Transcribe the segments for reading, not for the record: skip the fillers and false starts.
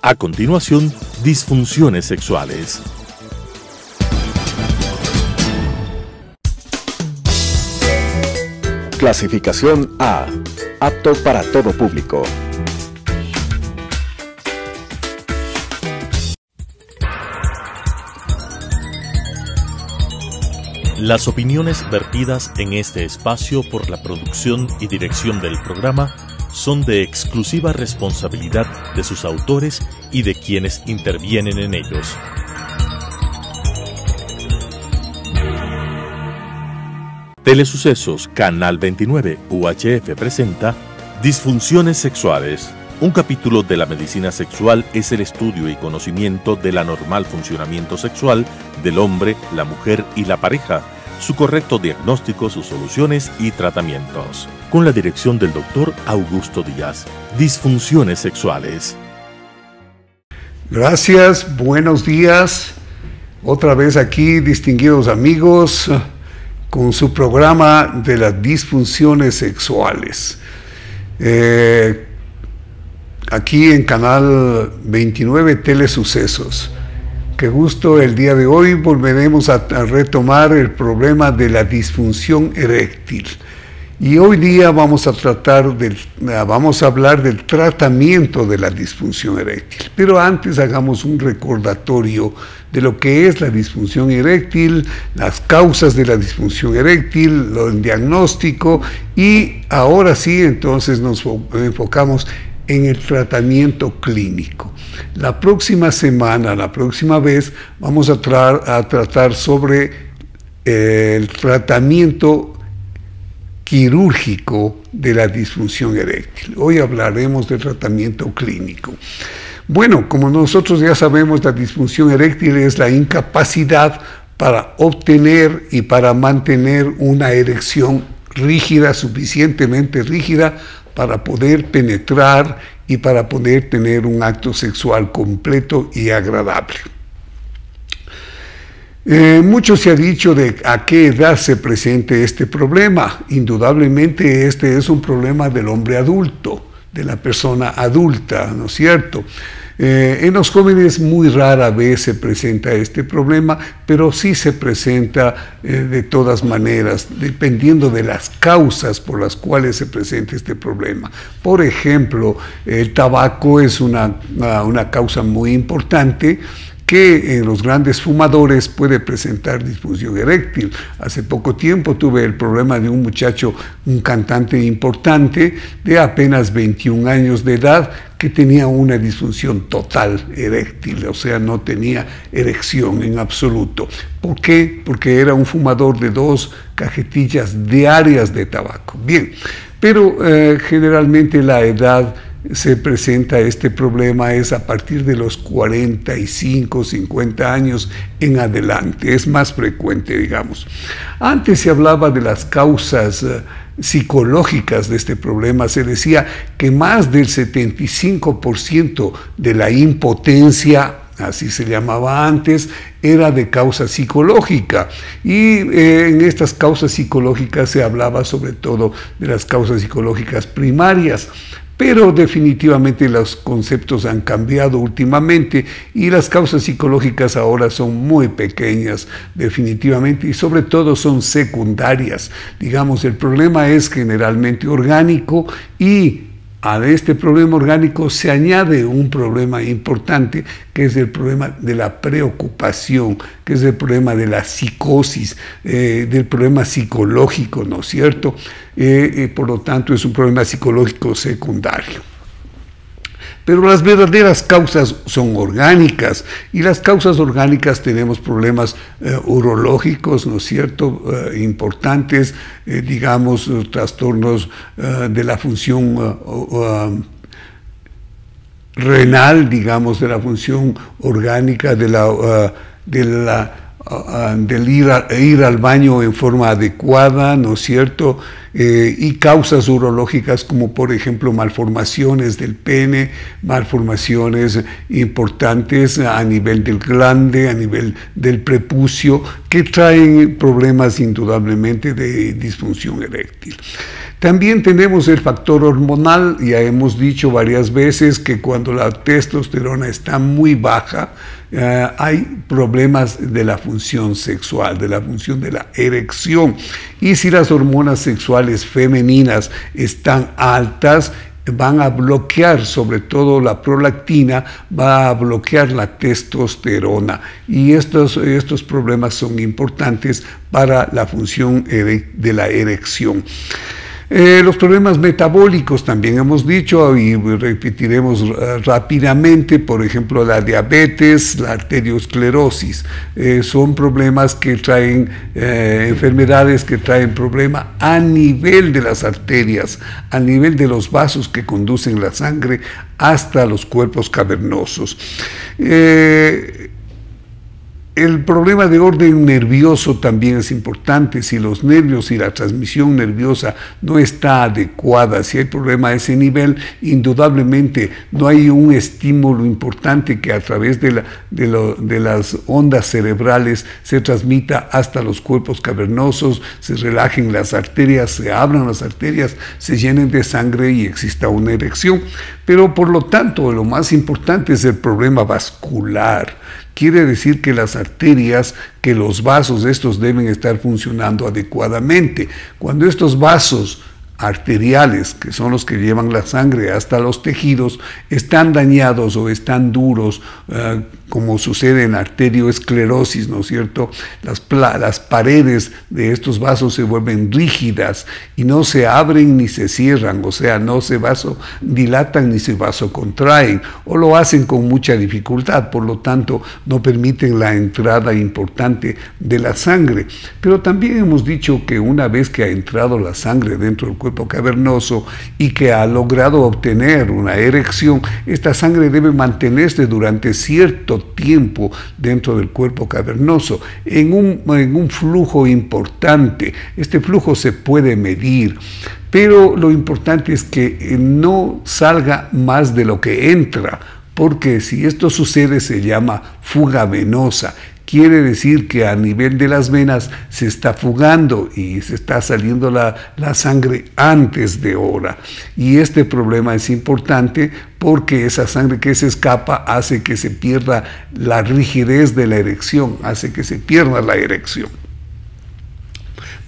A continuación, disfunciones sexuales. Clasificación A. Apto para todo público. Las opiniones vertidas en este espacio por la producción y dirección del programa son de exclusiva responsabilidad de sus autores y de quienes intervienen en ellos. Telesucesos, Canal 29, UHF presenta Disfunciones sexuales. Un capítulo de la medicina sexual es el estudio y conocimiento del anormal funcionamiento sexual del hombre, la mujer y la pareja, su correcto diagnóstico, sus soluciones y tratamientos. Con la dirección del Dr. Augusto Díaz. Disfunciones sexuales. Gracias, buenos días. Otra vez aquí, distinguidos amigos, con su programa de las disfunciones sexuales. Aquí en Canal 29 Telesucesos. Qué gusto, el día de hoy volveremos a retomar el problema de la disfunción eréctil. Y hoy día vamos a hablar del tratamiento de la disfunción eréctil. Pero antes hagamos un recordatorio de lo que es la disfunción eréctil, las causas de la disfunción eréctil, el diagnóstico y ahora sí, entonces nos enfocamos en el tratamiento clínico. La próxima vez, vamos a tratar sobre el tratamiento quirúrgico de la disfunción eréctil. Hoy hablaremos del tratamiento clínico. Bueno, como nosotros ya sabemos, la disfunción eréctil es la incapacidad para obtener y para mantener una erección rígida, suficientemente rígida, para poder penetrar y para poder tener un acto sexual completo y agradable. Mucho se ha dicho de a qué edad se presenta este problema. Indudablemente este es un problema del hombre adulto, de la persona adulta, ¿no es cierto? En los jóvenes muy rara vez se presenta este problema, pero sí se presenta de todas maneras, dependiendo de las causas por las cuales se presenta este problema. Por ejemplo, el tabaco es una causa muy importante que en los grandes fumadores puede presentar disfunción eréctil. Hace poco tiempo tuve el problema de un muchacho, un cantante importante de apenas 21 años de edad, que tenía una disfunción total eréctil, o sea, no tenía erección en absoluto. ¿Por qué? Porque era un fumador de 2 cajetillas diarias de tabaco. Bien, pero generalmente la edad se presenta este problema es a partir de los 45, 50 años en adelante, es más frecuente, digamos. Antes se hablaba de las causas psicológicas de este problema, se decía que más del 75% de la impotencia, así se llamaba antes, era de causa psicológica, y en estas causas psicológicas se hablaba sobre todo de las causas psicológicas primarias. Pero definitivamente los conceptos han cambiado últimamente y las causas psicológicas ahora son muy pequeñas, definitivamente, y sobre todo son secundarias. Digamos, el problema es generalmente orgánico y a este problema orgánico se añade un problema importante, que es el problema de la preocupación, que es el problema de la psicosis, del problema psicológico, ¿no es cierto? Por lo tanto, es un problema psicológico secundario. Pero las verdaderas causas son orgánicas, y las causas orgánicas tenemos problemas urológicos, ¿no es cierto?, importantes, digamos, trastornos de la función renal, digamos, de la función orgánica, del ir al baño en forma adecuada, ¿no es cierto?, y causas urológicas como por ejemplo malformaciones del pene, malformaciones importantes a nivel del glande, a nivel del prepucio, que traen problemas indudablemente de disfunción eréctil. También tenemos el factor hormonal. Ya hemos dicho varias veces que cuando la testosterona está muy baja, hay problemas de la función sexual, de la función de la erección. Y si las hormonas sexuales femeninas están altas, van a bloquear, sobre todo la prolactina, va a bloquear la testosterona. Y estos problemas son importantes para la función de la erección. Los problemas metabólicos también hemos dicho y repetiremos rápidamente, por ejemplo la diabetes, la arteriosclerosis, son problemas que traen enfermedades que traen problema a nivel de las arterias, a nivel de los vasos que conducen la sangre hasta los cuerpos cavernosos. El problema de orden nervioso también es importante. Si los nervios y la transmisión nerviosa no está adecuada, si hay problema a ese nivel, indudablemente no hay un estímulo importante que a través de las ondas cerebrales se transmita hasta los cuerpos cavernosos, se relajen las arterias, se abran las arterias, se llenen de sangre y exista una erección. Pero por lo tanto, lo más importante es el problema vascular. Quiere decir que las arterias, que los vasos estos deben estar funcionando adecuadamente. Cuando estos vasos arteriales, que son los que llevan la sangre hasta los tejidos, están dañados o están duros, como sucede en arterioesclerosis, ¿no es cierto? Las paredes de estos vasos se vuelven rígidas y no se abren ni se cierran, o sea, no se vasodilatan ni se vasocontraen, o lo hacen con mucha dificultad, por lo tanto no permiten la entrada importante de la sangre. Pero también hemos dicho que una vez que ha entrado la sangre dentro del cuerpo cavernoso y que ha logrado obtener una erección, esta sangre debe mantenerse durante cierto tiempo dentro del cuerpo cavernoso en un flujo importante. Este flujo se puede medir, pero lo importante es que no salga más de lo que entra, porque si esto sucede se llama fuga venosa. Quiere decir que a nivel de las venas se está fugando y se está saliendo la sangre antes de hora. Y este problema es importante porque esa sangre que se escapa hace que se pierda la rigidez de la erección, hace que se pierda la erección.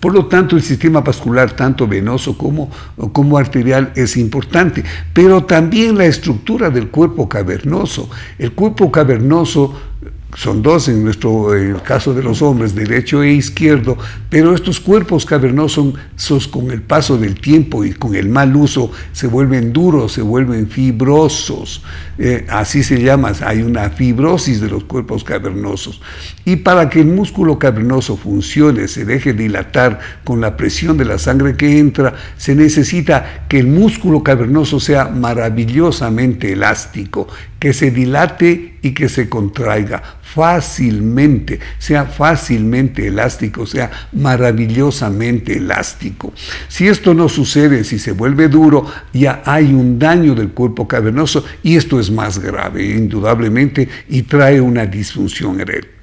Por lo tanto, el sistema vascular, tanto venoso como arterial, es importante, pero también la estructura del cuerpo cavernoso. El cuerpo cavernoso son dos en el caso de los hombres, derecho e izquierdo, pero estos cuerpos cavernosos con el paso del tiempo y con el mal uso se vuelven duros, se vuelven fibrosos, así se llama, hay una fibrosis de los cuerpos cavernosos. Y para que el músculo cavernoso funcione, se deje dilatar con la presión de la sangre que entra, se necesita que el músculo cavernoso sea maravillosamente elástico, que se dilate y que se contraiga fácilmente, sea fácilmente elástico, sea maravillosamente elástico. Si esto no sucede, si se vuelve duro, ya hay un daño del cuerpo cavernoso y esto es más grave, indudablemente, y trae una disfunción eréctil.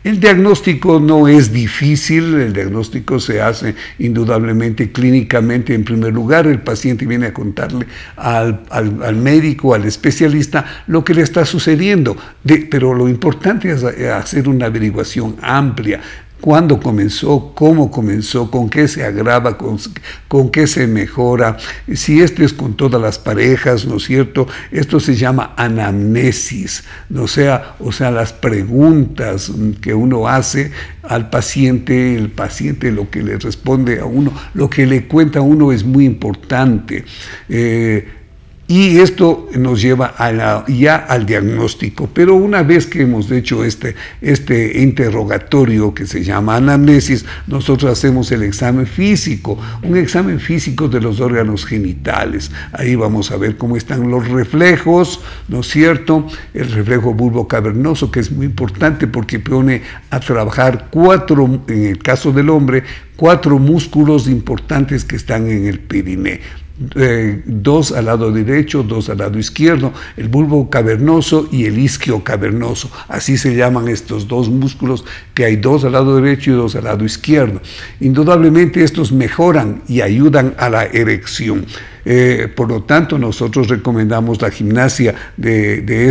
El diagnóstico no es difícil, el diagnóstico se hace indudablemente clínicamente. En primer lugar, el paciente viene a contarle al médico, al especialista, lo que le está sucediendo, pero lo importante es hacer una averiguación amplia. ¿Cuándo comenzó? ¿Cómo comenzó? ¿Con qué se agrava? ¿Con qué se mejora? Si esto es con todas las parejas, ¿no es cierto? Esto se llama anamnesis, ¿no? O sea, las preguntas que uno hace al paciente, el paciente lo que le responde a uno, lo que le cuenta a uno es muy importante. Y esto nos lleva ya al diagnóstico. Pero una vez que hemos hecho este interrogatorio que se llama anamnesis, nosotros hacemos el examen físico, un examen físico de los órganos genitales. Ahí vamos a ver cómo están los reflejos, ¿no es cierto? El reflejo bulbocavernoso, que es muy importante porque pone a trabajar en el caso del hombre, 4 músculos importantes que están en el perineo. 2 al lado derecho, 2 al lado izquierdo, el bulbo cavernoso y el isquio cavernoso. Así se llaman estos 2 músculos, que hay 2 al lado derecho y 2 al lado izquierdo. Indudablemente estos mejoran y ayudan a la erección. Por lo tanto, nosotros recomendamos la gimnasia de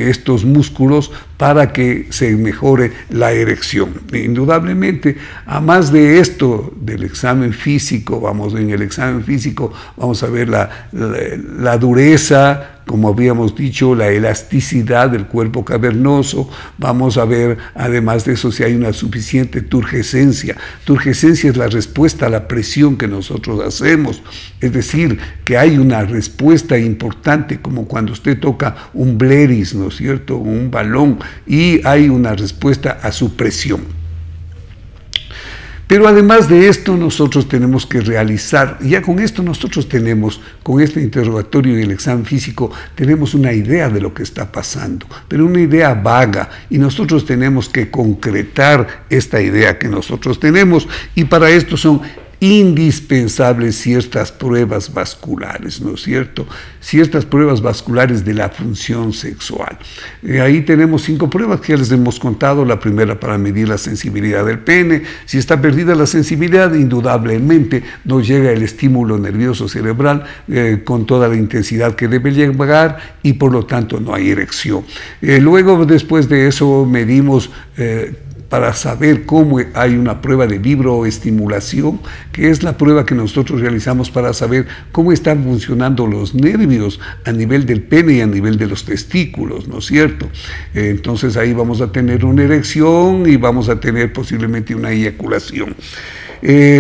estos músculos para que se mejore la erección. Indudablemente, a más de esto, del examen físico, en el examen físico vamos a ver la dureza, como habíamos dicho, la elasticidad del cuerpo cavernoso. Vamos a ver, además de eso, si hay una suficiente turgescencia. Turgescencia es la respuesta a la presión que nosotros hacemos, es decir, que hay una respuesta importante, como cuando usted toca un bleris, ¿no es cierto?, un balón, y hay una respuesta a su presión. Pero además de esto, nosotros tenemos que realizar, ya con esto nosotros tenemos, con este interrogatorio y el examen físico, tenemos una idea de lo que está pasando, pero una idea vaga, y nosotros tenemos que concretar esta idea que nosotros tenemos, y para esto son indispensables ciertas pruebas vasculares, ¿no es cierto? Ciertas pruebas vasculares de la función sexual. Ahí tenemos 5 pruebas que ya les hemos contado. La primera, para medir la sensibilidad del pene. Si está perdida la sensibilidad, indudablemente no llega el estímulo nervioso cerebral con toda la intensidad que debe llegar, y por lo tanto no hay erección. Luego, después de eso, medimos para saber cómo hay una prueba de vibroestimulación, que es la prueba que nosotros realizamos para saber cómo están funcionando los nervios a nivel del pene y a nivel de los testículos, ¿no es cierto? Entonces ahí vamos a tener una erección y vamos a tener posiblemente una eyaculación.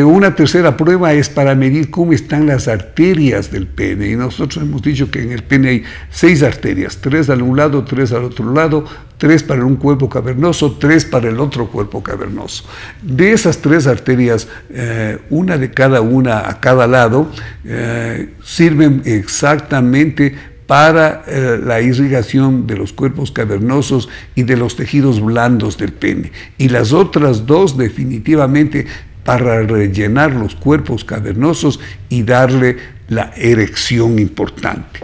Una tercera prueba es para medir cómo están las arterias del pene, y nosotros hemos dicho que en el pene hay 6 arterias, 3 al un lado, 3 al otro lado, 3 para un cuerpo cavernoso, 3 para el otro cuerpo cavernoso. De esas 3 arterias, una de cada una a cada lado, sirven exactamente para la irrigación de los cuerpos cavernosos y de los tejidos blandos del pene, y las otras 2 definitivamente para rellenar los cuerpos cavernosos y darle la erección importante.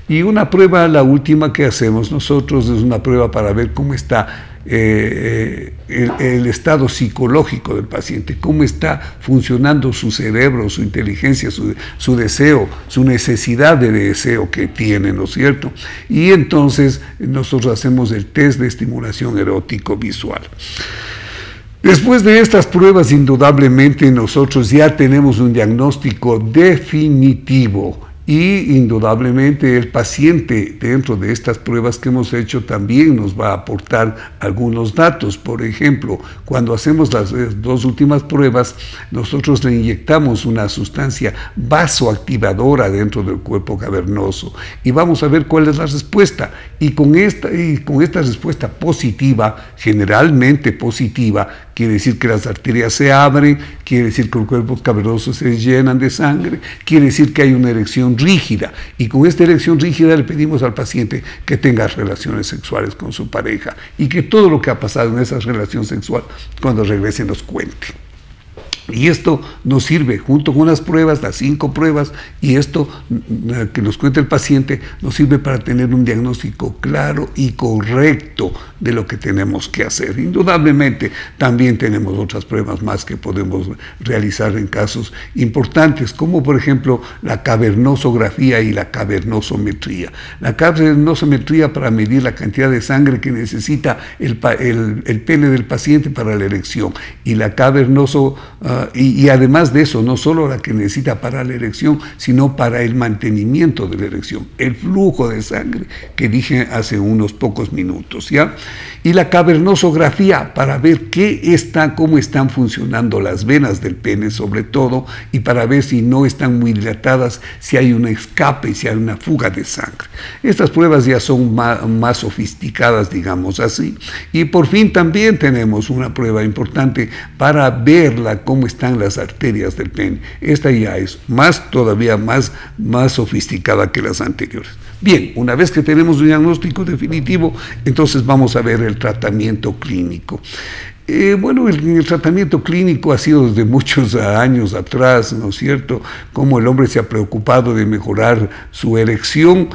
Y una prueba, la última que hacemos nosotros, es una prueba para ver cómo está el estado psicológico del paciente, cómo está funcionando su cerebro, su inteligencia, su deseo, su necesidad de deseo que tiene, ¿no es cierto? Y entonces nosotros hacemos el test de estimulación erótico visual. Después de estas pruebas, indudablemente nosotros ya tenemos un diagnóstico definitivo, y indudablemente el paciente, dentro de estas pruebas que hemos hecho, también nos va a aportar algunos datos. Por ejemplo, cuando hacemos las 2 últimas pruebas, nosotros le inyectamos una sustancia vasoactivadora dentro del cuerpo cavernoso, y vamos a ver cuál es la respuesta. Y con esta respuesta positiva, generalmente positiva, quiere decir que las arterias se abren, quiere decir que los cuerpos cavernosos se llenan de sangre, quiere decir que hay una erección rígida, y con esta erección rígida le pedimos al paciente que tenga relaciones sexuales con su pareja, y que todo lo que ha pasado en esa relación sexual, cuando regrese, nos cuente. Y esto nos sirve, junto con las pruebas, las 5 pruebas, y esto que nos cuenta el paciente, nos sirve para tener un diagnóstico claro y correcto de lo que tenemos que hacer. Indudablemente, también tenemos otras pruebas más que podemos realizar en casos importantes, como por ejemplo la cavernosografía y la cavernosometría. La cavernosometría, para medir la cantidad de sangre que necesita el pene del paciente para la erección, y la cavernosografía y además de eso, no solo la que necesita para la erección, sino para el mantenimiento de la erección, el flujo de sangre que dije hace unos pocos minutos, ¿ya? Y la cavernosografía para ver cómo están funcionando las venas del pene, sobre todo, y para ver si no están muy dilatadas, si hay un escape, si hay una fuga de sangre. Estas pruebas ya son más sofisticadas, digamos así. Y por fin también tenemos una prueba importante para ver cómo están las arterias del pene. Esta ya es todavía más sofisticada que las anteriores. Bien, una vez que tenemos un diagnóstico definitivo, entonces vamos a ver el tratamiento clínico. Bueno, el tratamiento clínico ha sido desde muchos años atrás, ¿no es cierto?, como el hombre se ha preocupado de mejorar su erección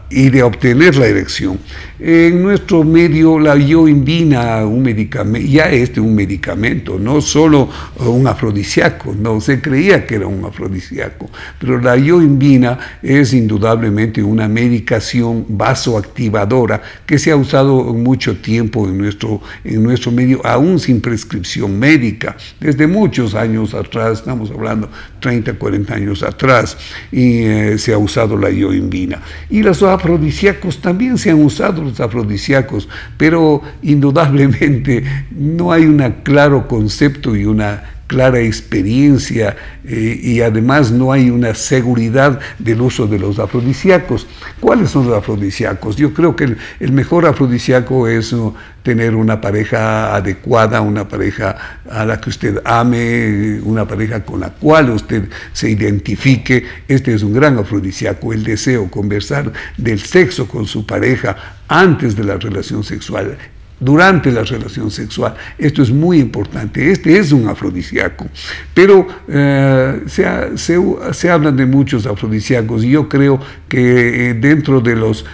y de obtener la erección. En nuestro medio la yoimbina, un medicamento, no solo un afrodisíaco, no se creía que era un afrodisíaco, pero la yoimbina es indudablemente una medicación vasoactivadora que se ha usado mucho tiempo en nuestro medio, aún sin prescripción médica, desde muchos años atrás, estamos hablando 30, 40 años atrás, y se ha usado la yoimbina. Y los afrodisíacos también se han usado, los afrodisíacos, pero indudablemente no hay un claro concepto y una clara experiencia y además no hay una seguridad del uso de los afrodisíacos. ¿Cuáles son los afrodisíacos? Yo creo que el mejor afrodisíaco es tener una pareja adecuada, una pareja a la que usted ame, una pareja con la cual usted se identifique. Este es un gran afrodisíaco, el deseo, conversar del sexo con su pareja antes de la relación sexual, durante la relación sexual. Esto es muy importante. Este es un afrodisíaco, pero se hablan de muchos afrodisíacos y yo creo que dentro de los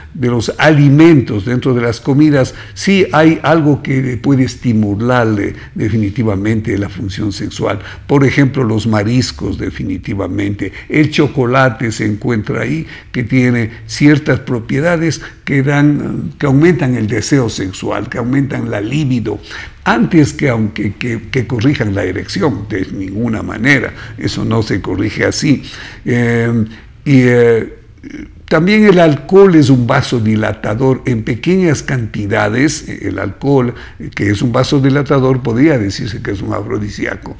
alimentos, dentro de las comidas, sí hay algo que puede estimularle definitivamente la función sexual. Por ejemplo, los mariscos, definitivamente. El chocolate se encuentra ahí, que tiene ciertas propiedades que aumentan el deseo sexual, que aumentan la libido, antes que corrijan la erección, de ninguna manera. Eso no se corrige así. También el alcohol es un vasodilatador en pequeñas cantidades. El alcohol, que es un vasodilatador, podría decirse que es un afrodisíaco,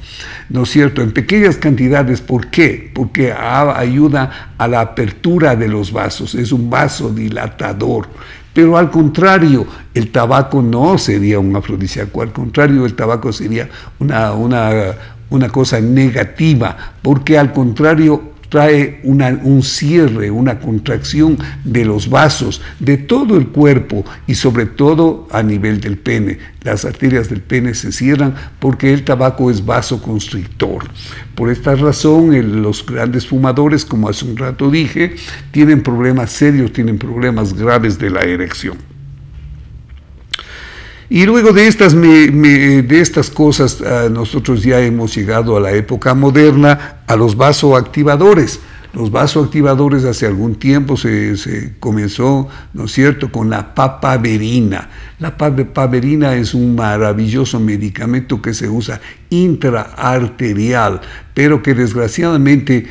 ¿no es cierto? En pequeñas cantidades, ¿por qué? Porque ayuda a la apertura de los vasos, es un vasodilatador. Pero al contrario, el tabaco no sería un afrodisíaco, al contrario, el tabaco sería una cosa negativa, porque al contrario trae un cierre, una contracción de los vasos, de todo el cuerpo y sobre todo a nivel del pene. Las arterias del pene se cierran porque el tabaco es vasoconstrictor. Por esta razón, los grandes fumadores, como hace un rato dije, tienen problemas serios, tienen problemas graves de la erección. Y luego de estas cosas, nosotros ya hemos llegado a la época moderna, a los vasoactivadores. Los vasoactivadores hace algún tiempo se comenzó, ¿no es cierto?, con la papaverina. La papaverina es un maravilloso medicamento que se usa intraarterial, pero que desgraciadamente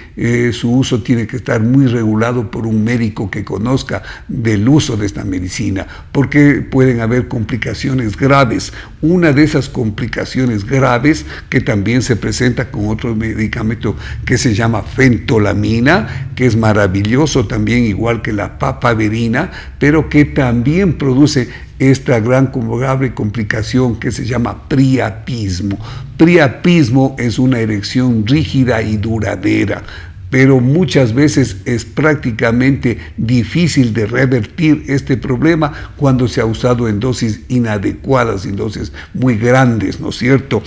su uso tiene que estar muy regulado por un médico que conozca del uso de esta medicina, porque pueden haber complicaciones graves. Una de esas complicaciones graves, que también se presenta con otro medicamento que se llama fentolamina, que es maravilloso también, igual que la papaverina, pero que también produce esta gran grave complicación que se llama priapismo. Priapismo es una erección rígida y duradera, pero muchas veces es prácticamente difícil de revertir este problema cuando se ha usado en dosis inadecuadas, en dosis muy grandes, ¿no es cierto?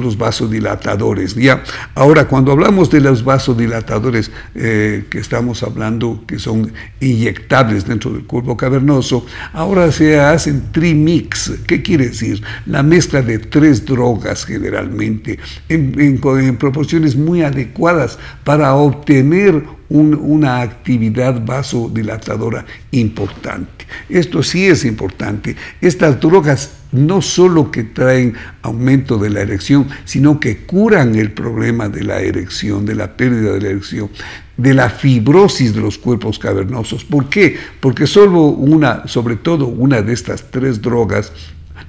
Los vasodilatadores, ¿ya? Ahora, cuando hablamos de los vasodilatadores que estamos hablando, que son inyectables dentro del cuerpo cavernoso, ahora se hacen trimix. ¿Qué quiere decir? La mezcla de 3 drogas generalmente, en proporciones muy adecuadas para obtener una actividad vasodilatadora importante. Esto sí es importante. Estas drogas no solo que traen aumento de la erección, sino que curan el problema de la erección, de la pérdida de la erección, de la fibrosis de los cuerpos cavernosos. ¿Por qué? Porque sobre todo una de estas tres drogas,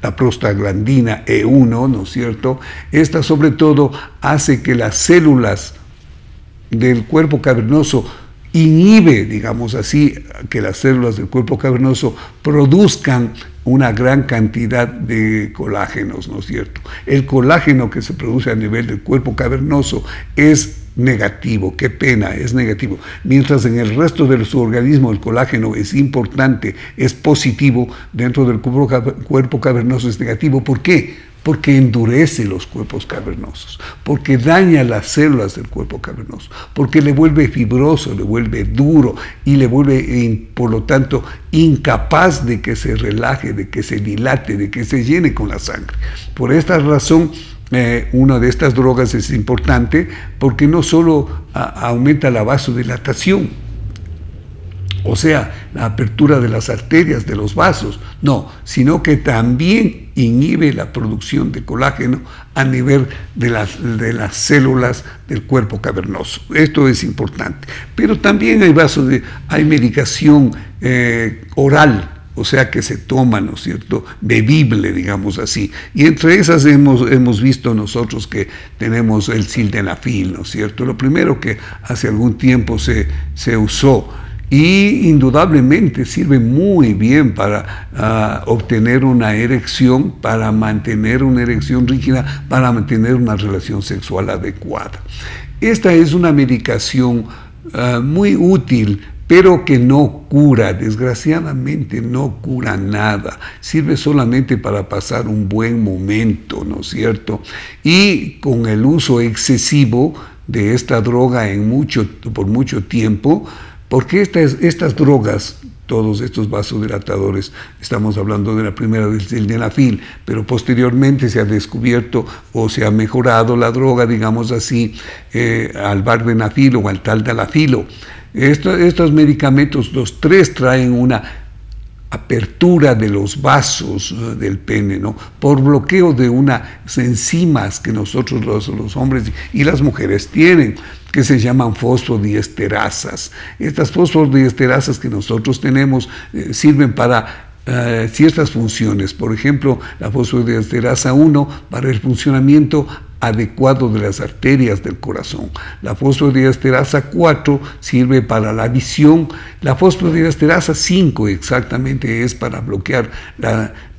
la prostaglandina E1, ¿no es cierto? Esta sobre todo hace que las células del cuerpo cavernoso inhibe, digamos así, que las células del cuerpo cavernoso produzcan una gran cantidad de colágenos, ¿no es cierto? El colágeno que se produce a nivel del cuerpo cavernoso es negativo, qué pena, es negativo. Mientras en el resto de su organismo el colágeno es importante, es positivo, dentro del cuerpo cavernoso es negativo. ¿Por qué? Porque endurece los cuerpos cavernosos, porque daña las células del cuerpo cavernoso, porque le vuelve fibroso, le vuelve duro y le vuelve, por lo tanto, incapaz de que se relaje, de que se dilate, de que se llene con la sangre. Por esta razón, una de estas drogas es importante porque no solo aumenta la vasodilatación, o sea, la apertura de las arterias, de los vasos, no, sino que también inhibe la producción de colágeno a nivel de las células del cuerpo cavernoso. Esto es importante. Pero también hay medicación oral, o sea, que se toma, ¿no es cierto?, bebible, digamos así. Y entre esas hemos visto nosotros que tenemos el sildenafil, ¿no es cierto? Lo primero que hace algún tiempo se usó, y indudablemente sirve muy bien para obtener una erección, para mantener una erección rígida, para mantener una relación sexual adecuada. Esta es una medicación muy útil, pero que no cura, desgraciadamente no cura nada, sirve solamente para pasar un buen momento, ¿no es cierto? Y con el uso excesivo de esta droga por mucho tiempo, porque estas drogas, todos estos vasodilatadores, estamos hablando de la primera del sildenafil, pero posteriormente se ha descubierto o se ha mejorado la droga, digamos así, al vardenafil o al taldalafilo. Estos medicamentos, los tres traen una apertura de los vasos del pene, ¿no?, por bloqueo de unas enzimas que nosotros los hombres y las mujeres tienen, que se llaman fosfodiesterasas. Estas fosfodiesterasas que nosotros tenemos sirven para ciertas funciones. Por ejemplo, la fosfodiesterasa 1 para el funcionamiento adecuado de las arterias del corazón. La fosfodiesterasa 4 sirve para la visión. La fosfodiesterasa 5 exactamente es para bloquear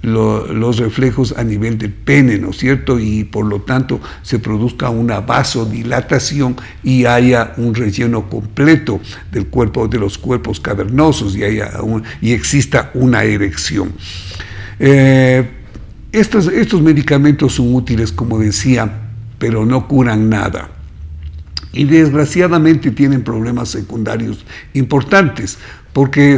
los reflejos a nivel del pene, ¿no es cierto? Y por lo tanto se produzca una vasodilatación y haya un relleno completo del cuerpo, de los cuerpos cavernosos, y exista una erección. Estos medicamentos son útiles, como decía, pero no curan nada. Y desgraciadamente tienen problemas secundarios importantes, porque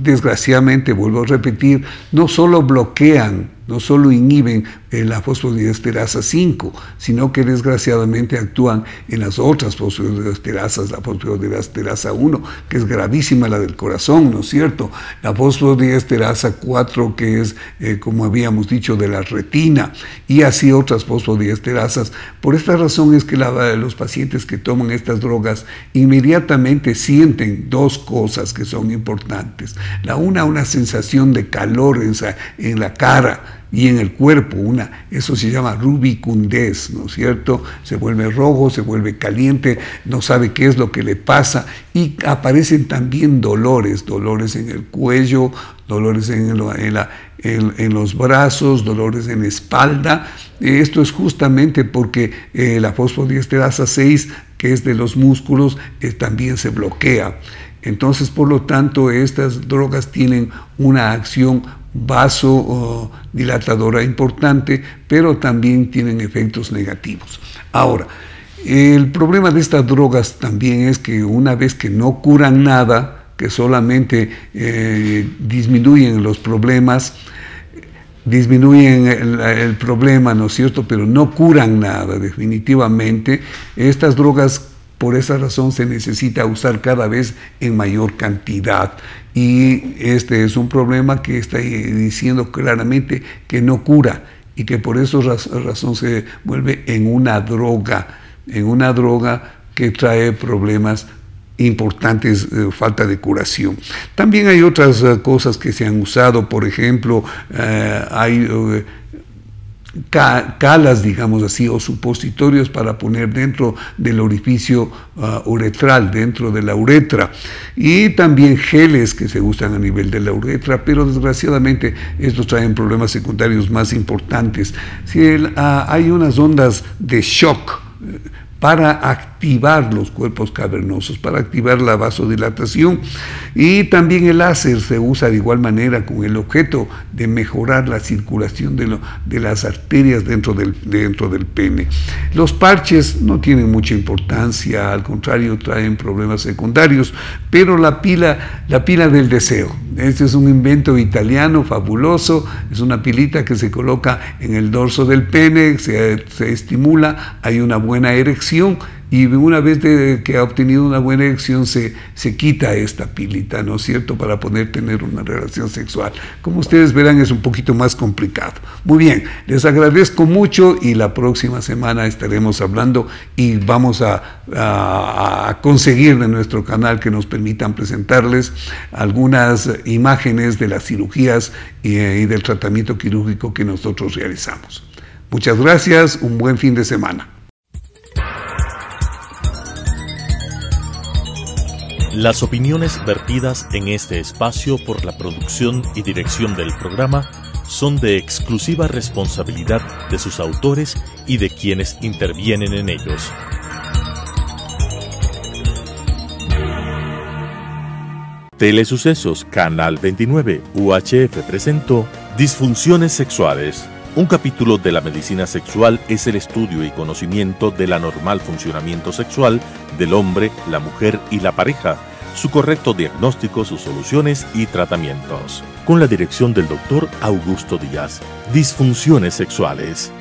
desgraciadamente, vuelvo a repetir, no solo bloquean, no solo inhiben la fosfodiesterasa 5, sino que desgraciadamente actúan en las otras fosfodiesterasas, la fosfodiesterasa 1, que es gravísima, la del corazón, ¿no es cierto? La fosfodiesterasa 4, que es, como habíamos dicho, de la retina, y así otras fosfodiesterasas. Por esta razón es que los pacientes que toman estas drogas inmediatamente sienten dos cosas que son importantes. Una sensación de calor en la cara y en el cuerpo, eso se llama rubicundez, ¿no es cierto? Se vuelve rojo, se vuelve caliente, no sabe qué es lo que le pasa, y aparecen también dolores en el cuello, dolores en los brazos, dolores en la espalda. Esto es justamente porque la fosfodiesterasa 6, que es de los músculos, también se bloquea. Entonces, por lo tanto, estas drogas tienen una acción vasodilatadora importante, pero también tienen efectos negativos. Ahora, el problema de estas drogas también es que una vez que no curan nada, que solamente disminuyen los problemas, disminuyen el problema, ¿no es cierto?, pero no curan nada definitivamente, estas drogas Por esa razón se necesita usar cada vez en mayor cantidad. Y este es un problema que está diciendo claramente que no cura y que por esa razón se vuelve en una droga que trae problemas importantes, falta de curación. También hay otras cosas que se han usado, por ejemplo, hay calas, digamos así, o supositorios para poner dentro del orificio uretral, dentro de la uretra, y también geles que se usan a nivel de la uretra, pero desgraciadamente estos traen problemas secundarios más importantes. Hay unas ondas de shock para activar los cuerpos cavernosos, para activar la vasodilatación, y también el láser se usa de igual manera con el objeto de mejorar la circulación de las arterias dentro del pene. Los parches no tienen mucha importancia, al contrario traen problemas secundarios, pero la pila del deseo, este es un invento italiano fabuloso, es una pilita que se coloca en el dorso del pene, se estimula, hay una buena erección, y una vez que ha obtenido una buena erección se quita esta pilita, ¿no es cierto?, para poder tener una relación sexual. Como ustedes verán, es un poquito más complicado. Muy bien, les agradezco mucho y la próxima semana estaremos hablando y vamos a conseguir de nuestro canal que nos permitan presentarles algunas imágenes de las cirugías y del tratamiento quirúrgico que nosotros realizamos. Muchas gracias, un buen fin de semana. Las opiniones vertidas en este espacio por la producción y dirección del programa son de exclusiva responsabilidad de sus autores y de quienes intervienen en ellos. Telesucesos Canal 29 UHF presentó Disfunciones Sexuales. Un capítulo de la medicina sexual es el estudio y conocimiento del anormal funcionamiento sexual del hombre, la mujer y la pareja, su correcto diagnóstico, sus soluciones y tratamientos. Con la dirección del Dr. Augusto Díaz. Disfunciones Sexuales.